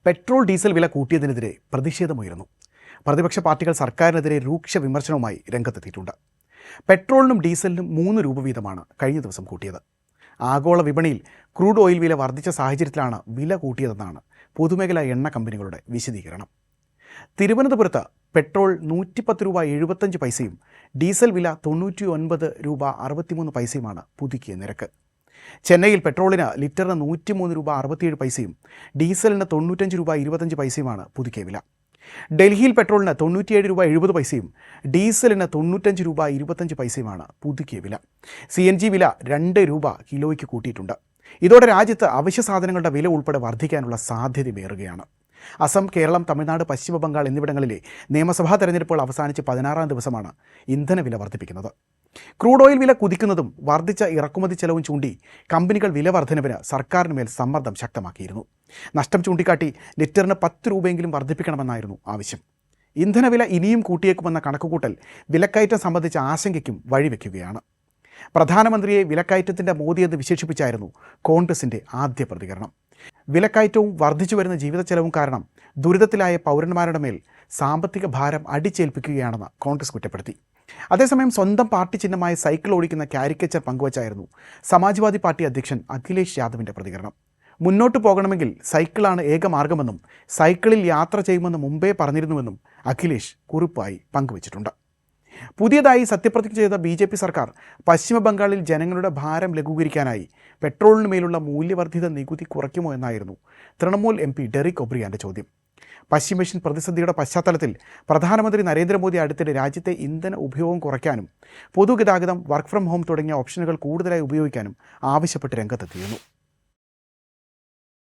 Petrol diesel വില കൂട്ടിയതിനെതിരെ പ്രതിഷേധമുയർന്നു. പ്രതിപക്ഷ പാർട്ടികൾ സർക്കാരിനെതിരെ രൂക്ഷ വിമർശനവുമായി രംഗത്തെത്തിയിട്ടുണ്ട്. പെട്രോളിനും ഡീസലിനും 3 രൂപ വീതമാണ് കഴിഞ്ഞ ദിവസം കൂട്ടിയത്. ആഗോള വിപണിയിൽ ക്രൂഡ് ഓയിൽ വില വർദ്ധിച്ച സാഹചര്യത്തിലാണ് വില കൂട്ടിയതെന്നാണ് പൊതുമേഖലാ എണ്ണ കമ്പനികളുടെ വിശദീകരണം. തിരുവനന്തപുരത്ത് പെട്രോൾ 110 രൂപ 75 പൈസയും ഡീസൽ വില 99 രൂപ 63 പൈസയുമാണ് പുതുക്കിയ നിരക്ക്. ചെന്നൈയിൽ പെട്രോളിന് ലിറ്ററിന് 103 രൂപ 67 പൈസയും ഡീസലിന് 95 രൂപ 25 പൈസയുമാണ് പുതുക്കിയ വില. ഡൽഹിയിൽ പെട്രോളിന് 97 രൂപ 70 പൈസയും ഡീസലിന് 95 രൂപ 25 പൈസയുമാണ് പുതുക്കിയ വില. CNG വില 2 രൂപ കിലോയ്ക്ക് കൂട്ടിയിട്ടുണ്ട്. ഇതോടെ രാജ്യത്ത് അവശ്യ സാധനങ്ങളുടെ വില ഉൾപ്പെടെ വർദ്ധിക്കാനുള്ള സാധ്യതയേറുകയാണ്. അസം, കേരളം, തമിഴ്നാട്, പശ്ചിമ ബംഗാൾ എന്നിവിടങ്ങളിലെ നിയമസഭാ തെരഞ്ഞെടുപ്പുകൾ അവസാനിച്ച് 16-ാം ദിവസമാണ് ഇന്ധനവില വർദ്ധിപ്പിക്കുന്നത്. ക്രൂഡ് ഓയിൽ വില കുതിക്കുന്നതും വർദ്ധിച്ച ഇറക്കുമതി ചെലവും ചൂണ്ടി കമ്പനികൾ വില വർധനവിന് സർക്കാരിന് മേൽ സമ്മർദ്ദം ശക്തമാക്കിയിരുന്നു. നഷ്ടം ചൂണ്ടിക്കാട്ടി ലിറ്ററിന് 10 രൂപയെങ്കിലും വർദ്ധിപ്പിക്കണമെന്നായിരുന്നു ആവശ്യം. ഇന്ധനവില ഇനിയും കൂട്ടിയേക്കുമെന്ന കണക്കുകൂട്ടൽ വിലക്കയറ്റം സംബന്ധിച്ച ആശങ്കയ്ക്കും വഴിവെക്കുകയാണ്. പ്രധാനമന്ത്രിയെ വിലക്കയറ്റത്തിൻ്റെ മോദിയെന്ന് വിശേഷിപ്പിച്ചായിരുന്നു കോൺഗ്രസിൻ്റെ ആദ്യ പ്രതികരണം. വിലക്കയറ്റവും വർദ്ധിച്ചു വരുന്ന ജീവിത ചെലവും കാരണം ദുരിതത്തിലായ പൗരന്മാരുടെ മേൽ സാമ്പത്തിക ഭാരം അടിച്ചേൽപ്പിക്കുകയാണെന്ന് കോൺഗ്രസ് കുറ്റപ്പെടുത്തി. അതേസമയം സ്വന്തം പാർട്ടി ചിഹ്നമായ സൈക്കിൾ ഓടിക്കുന്ന കാരിക്കേച്ചർ പങ്കുവച്ചായിരുന്നു സമാജ്വാദി പാർട്ടി അധ്യക്ഷൻ അഖിലേഷ് യാദവിൻ്റെ പ്രതികരണം. മുന്നോട്ട് പോകണമെങ്കിൽ സൈക്കിളാണ് ഏക മാർഗമെന്നും സൈക്കിളിൽ യാത്ര ചെയ്യുമെന്ന് മുമ്പേ പറഞ്ഞിരുന്നുവെന്നും അഖിലേഷ് കുറിപ്പായി പങ്കുവച്ചിട്ടുണ്ട്. പുതിയതായി സത്യപ്രതിജ്ഞ ചെയ്ത BJP സർക്കാർ പശ്ചിമ ബംഗാളിൽ ജനങ്ങളുടെ ഭാരം ലഘൂകരിക്കാനായി പെട്രോളിന് മേലുള്ള മൂല്യവർദ്ധിത നികുതി കുറയ്ക്കുമോ എന്നായിരുന്നു തൃണമൂൽ MP ഡെറിക് ഒബ്രിയാൻ്റെ ചോദ്യം. പശ്ചിമേഷ്യൻ പ്രതിസന്ധിയുടെ പശ്ചാത്തലത്തിൽ പ്രധാനമന്ത്രി നരേന്ദ്രമോദി അടുത്തിടെ രാജ്യത്തെ ഇന്ധന ഉപയോഗം കുറയ്ക്കാനും പൊതുഗതാഗതം, വർക്ക് ഫ്രം ഹോം തുടങ്ങിയ ഓപ്ഷനുകൾ കൂടുതലായി ഉപയോഗിക്കാനും ആവശ്യപ്പെട്ട് രംഗത്തെത്തിയിരുന്നു.